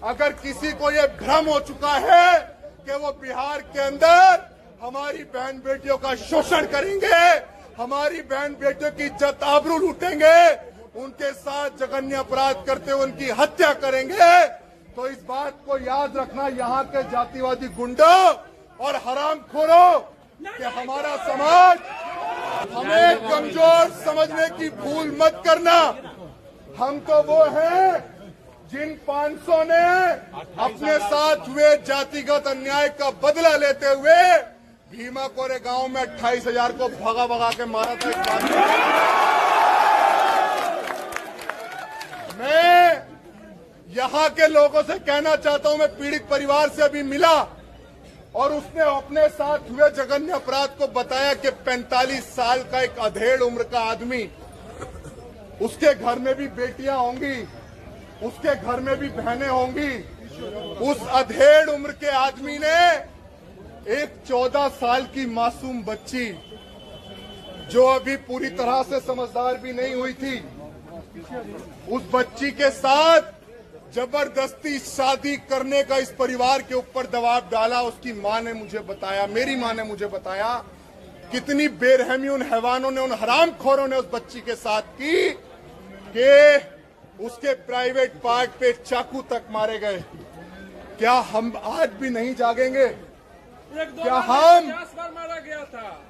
अगर किसी को ये भ्रम हो चुका है कि वो बिहार के अंदर हमारी बहन बेटियों का शोषण करेंगे, हमारी बहन बेटियों की इज्जत आबरू लूटेंगे, उनके साथ जघन्य अपराध करते हुए उनकी हत्या करेंगे, तो इस बात को याद रखना यहाँ के जातिवादी गुंडों और हरामखोरों कि हमारा समाज हमें कमजोर समझने की भूल मत करना। हम तो वो हैं जिन 500 ने अपने साथ हुए जातिगत अन्याय का बदला लेते हुए भीमा कोरे गांव में 28,000 को भगा भगा के मारा था। मैं यहाँ के लोगों से कहना चाहता हूं, मैं पीड़ित परिवार से अभी मिला और उसने अपने साथ हुए जघन्य अपराध को बताया कि 45 साल का एक अधेड़ उम्र का आदमी, उसके घर में भी बेटियां होंगी, उसके घर में भी बहनें होंगी। उस अधेड़ उम्र के आदमी ने एक 14 साल की मासूम बच्ची, जो अभी पूरी तरह से समझदार भी नहीं हुई थी, उस बच्ची के साथ जबरदस्ती शादी करने का इस परिवार के ऊपर दबाव डाला। उसकी मां ने मुझे बताया, मेरी मां ने मुझे बताया, कितनी बेरहमी उन हैवानों ने, उन हरामखोरों ने उस बच्ची के साथ की कि उसके प्राइवेट पार्ट पे चाकू तक मारे गए। क्या हम आज भी नहीं जागेंगे?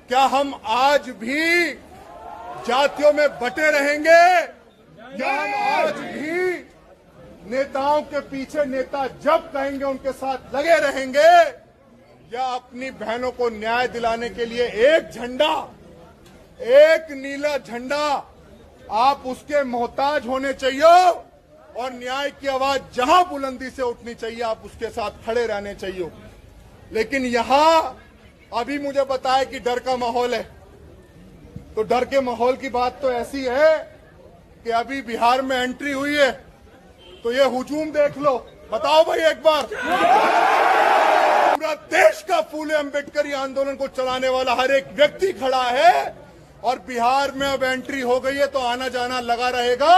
क्या हम आज भी जातियों में बटे रहेंगे? क्या हम आज भी नेताओं के पीछे नेता जब कहेंगे उनके साथ लगे रहेंगे? या अपनी बहनों को न्याय दिलाने के लिए एक झंडा, एक नीला झंडा, आप उसके मोहताज होने चाहिए और न्याय की आवाज जहां बुलंदी से उठनी चाहिए आप उसके साथ खड़े रहने चाहिए। लेकिन यहां अभी मुझे बताया कि डर का माहौल है, तो डर के माहौल की बात तो ऐसी है कि अभी बिहार में एंट्री हुई है, तो ये हुजूम देख लो। बताओ भाई एक बार, पूरा देश का फूले अम्बेडकरी आंदोलन को चलाने वाला हर एक व्यक्ति खड़ा है और बिहार में अब एंट्री हो गई है तो आना जाना लगा रहेगा।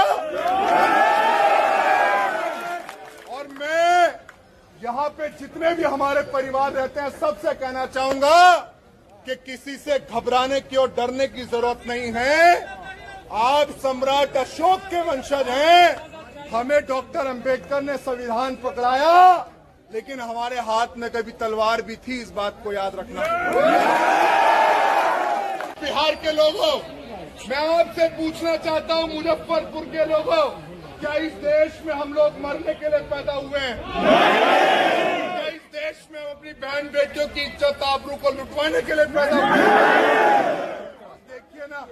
और मैं यहाँ पे जितने भी हमारे परिवार रहते हैं सबसे कहना चाहूंगा कि किसी से घबराने की और डरने की जरूरत नहीं है। आप सम्राट अशोक के वंशज हैं। हमें डॉक्टर अंबेडकर ने संविधान पकड़ाया, लेकिन हमारे हाथ में कभी तलवार भी थी, इस बात को याद रखना। बिहार के लोगों, मैं आपसे पूछना चाहता हूं, मुजफ्फरपुर के लोगों, क्या इस देश में हम लोग मरने के लिए पैदा हुए हैं? क्या इस देश में हम अपनी बहन बेटियों की इज्जत आबरू को लुटवाने के लिए पैदा हुए हैं? देखिए ना,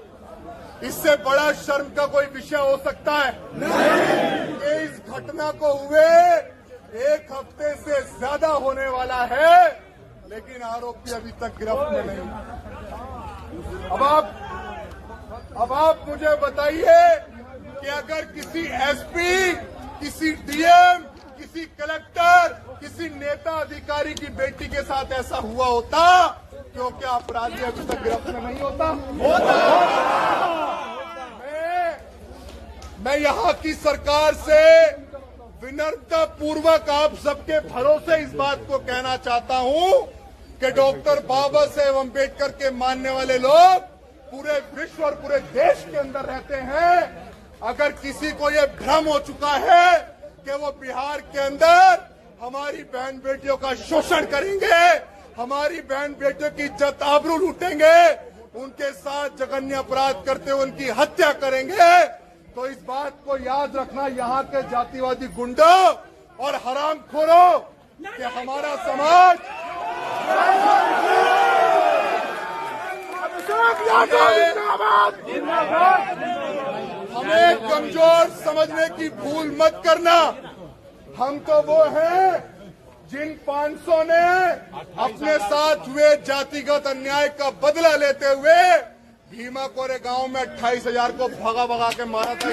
इससे बड़ा शर्म का कोई विषय हो सकता है? कि इस घटना को हुए 1 हफ्ते से ज्यादा होने वाला है, लेकिन आरोपी अभी तक गिरफ्त में नहीं। अब आप मुझे बताइए कि अगर किसी एसपी, किसी डीएम, किसी कलेक्टर, किसी नेता अधिकारी की बेटी के साथ ऐसा हुआ होता, तो क्या अपराधी अभी तक गिरफ्त में नहीं होता? मैं यहाँ की सरकार से विनम्रता पूर्वक आप सबके भरोसे इस बात को कहना चाहता हूँ कि डॉक्टर बाबा साहेब अम्बेडकर के मानने वाले लोग पूरे विश्व और पूरे देश के अंदर रहते हैं। अगर किसी को ये भ्रम हो चुका है कि वो बिहार के अंदर हमारी बहन बेटियों का शोषण करेंगे, हमारी बहन बेटियों की इज्जत आबरू लूटेंगे, उनके साथ जघन्य अपराध करते हुए उनकी हत्या करेंगे, तो इस बात को याद रखना यहाँ के जातिवादी गुंडों और हरामखोरों कि हमारा समाज हमें कमजोर समझने की भूल मत करना। हम तो वो हैं जिन 500 ने अपने साथ हुए जातिगत अन्याय का बदला लेते हुए भीमा कोरे गांव में 28,000 को भगा भगा के मारा था।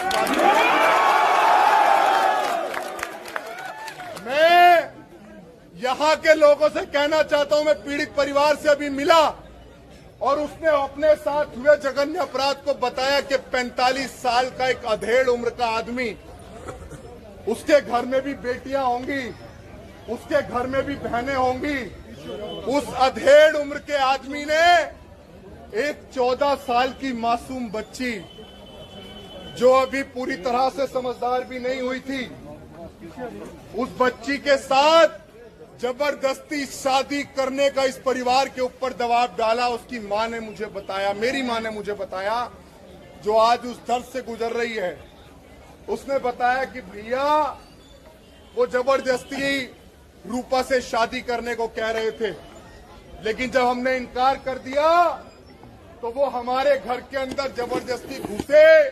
मैं यहाँ के लोगों से कहना चाहता हूं, मैं पीड़ित परिवार से अभी मिला और उसने अपने साथ हुए जघन्य अपराध को बताया कि 45 साल का एक अधेड़ उम्र का आदमी, उसके घर में भी बेटियां होंगी, उसके घर में भी बहनें होंगी। उस अधेड़ उम्र के आदमी ने एक 14 साल की मासूम बच्ची, जो अभी पूरी तरह से समझदार भी नहीं हुई थी, उस बच्ची के साथ जबरदस्ती शादी करने का इस परिवार के ऊपर दबाव डाला। उसकी मां ने मुझे बताया, मेरी मां ने मुझे बताया, जो आज उस दर्द से गुजर रही है, उसने बताया कि भैया वो जबरदस्ती रूपा से शादी करने को कह रहे थे, लेकिन जब हमने इनकार कर दिया तो वो हमारे घर के अंदर जबरदस्ती घुसे,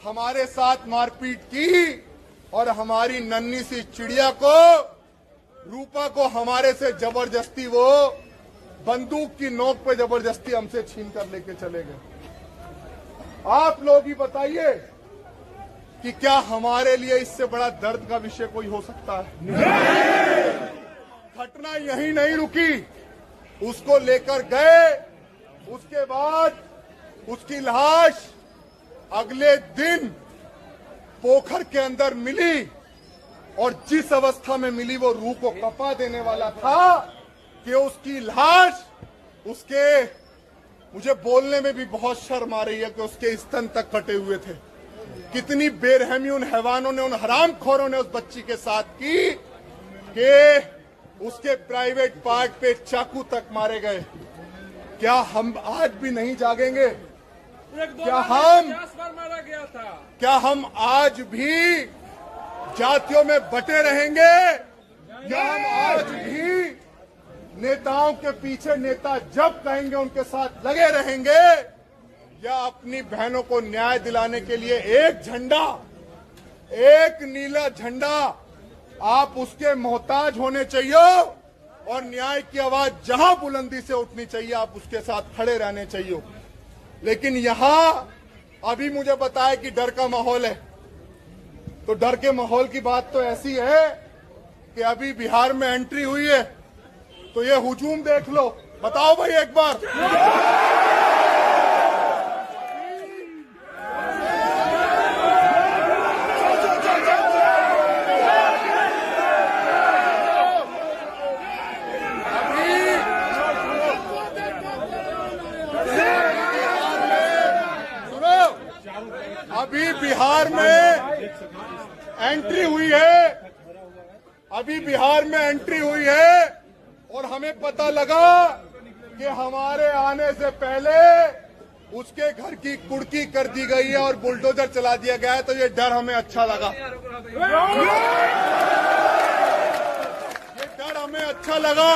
हमारे साथ मारपीट की और हमारी नन्ही सी चिड़िया को, रूपा को, हमारे से जबरदस्ती वो बंदूक की नोक पे जबरदस्ती हमसे छीन कर लेके चले गए। आप लोग ही बताइए कि क्या हमारे लिए इससे बड़ा दर्द का विषय कोई हो सकता है? घटना यहीं नहीं रुकी, उसको लेकर गए, उसके बाद उसकी लाश अगले दिन पोखर के अंदर मिली, और जिस अवस्था में मिली वो रूह को कपा देने वाला था कि उसकी लाश, उसके, मुझे बोलने में भी बहुत शर्म आ रही है कि उसके स्तन तक कटे हुए थे। कितनी बेरहमी उन हैवानों ने, उन हरामखोरों ने उस बच्ची के साथ की कि उसके प्राइवेट पार्ट पे चाकू तक मारे गए। क्या हम आज भी नहीं जागेंगे? क्या हम आज भी जातियों में बटे रहेंगे? क्या हम आज भी नेताओं के पीछे, नेता जब कहेंगे उनके साथ लगे रहेंगे? या अपनी बहनों को न्याय दिलाने के लिए एक झंडा, एक नीला झंडा, आप उसके मोहताज होने चाहिए और न्याय की आवाज जहां बुलंदी से उठनी चाहिए आप उसके साथ खड़े रहने चाहिए। लेकिन यहां अभी मुझे बताया कि डर का माहौल है, तो डर के माहौल की बात तो ऐसी है कि अभी बिहार में एंट्री हुई है, तो ये हुजूम देख लो। बताओ भाई एक बार, अभी बिहार में एंट्री हुई है, अभी बिहार में एंट्री हुई है, और हमें पता लगा कि हमारे आने से पहले उसके घर की कुर्की कर दी गई है और बुलडोजर चला दिया गया है। तो ये डर हमें अच्छा लगा, ये डर हमें अच्छा लगा।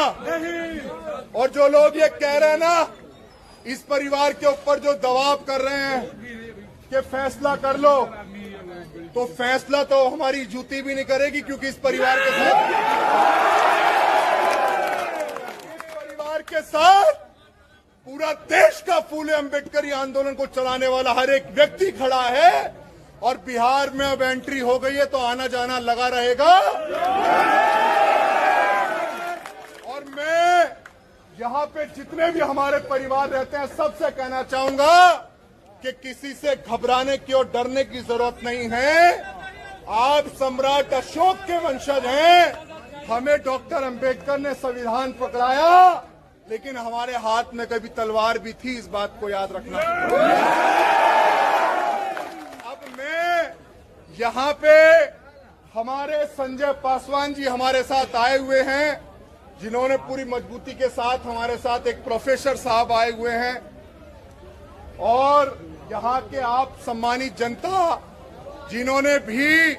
और जो लोग ये कह रहे हैं ना, इस परिवार के ऊपर जो दबाव कर रहे हैं कि फैसला कर लो, तो फैसला तो हमारी जूती भी नहीं करेगी, क्योंकि इस परिवार के साथ पूरा देश का फूले अम्बेडकरी आंदोलन को चलाने वाला हर एक व्यक्ति खड़ा है। और बिहार में अब एंट्री हो गई है तो आना जाना लगा रहेगा। और मैं यहाँ पे जितने भी हमारे परिवार रहते हैं सबसे कहना चाहूंगा कि किसी से घबराने की और डरने की जरूरत नहीं है। आप सम्राट अशोक के वंशज हैं। हमें डॉक्टर अंबेडकर ने संविधान पकड़ाया, लेकिन हमारे हाथ में कभी तलवार भी थी, इस बात को याद रखना। अब मैं यहाँ पे हमारे संजय पासवान जी हमारे साथ आए हुए हैं, जिन्होंने पूरी मजबूती के साथ हमारे साथ एक प्रोफेसर साहब आए हुए हैं, और यहाँ के आप सम्मानित जनता जिन्होंने भी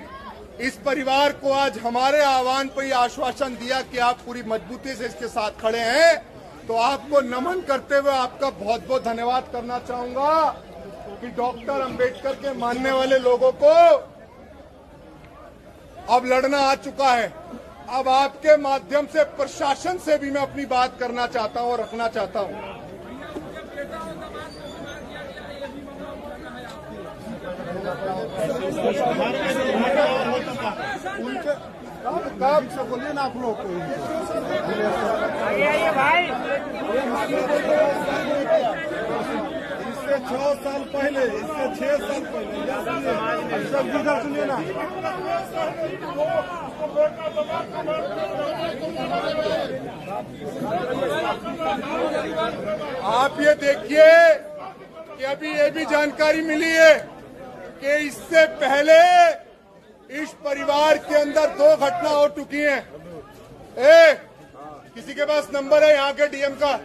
इस परिवार को आज हमारे आह्वान पर ही आश्वासन दिया कि आप पूरी मजबूती से इसके साथ खड़े हैं, तो आपको नमन करते हुए आपका बहुत बहुत धन्यवाद करना चाहूंगा कि डॉक्टर अंबेडकर के मानने वाले लोगों को अब लड़ना आ चुका है। अब आपके माध्यम से प्रशासन से भी मैं अपनी बात करना चाहता हूं और रखना चाहता हूं। उनके काम से बोलिए ना आप लोग को। भाई इससे 6 साल पहले, इससे 6 साल पहले, सुनिए ना, आप ये देखिए कि अभी ये भी जानकारी मिली है कि इससे पहले इस परिवार के अंदर 2 घटना हो चुकी हैं। किसी के पास नंबर है यहाँ के डीएम का?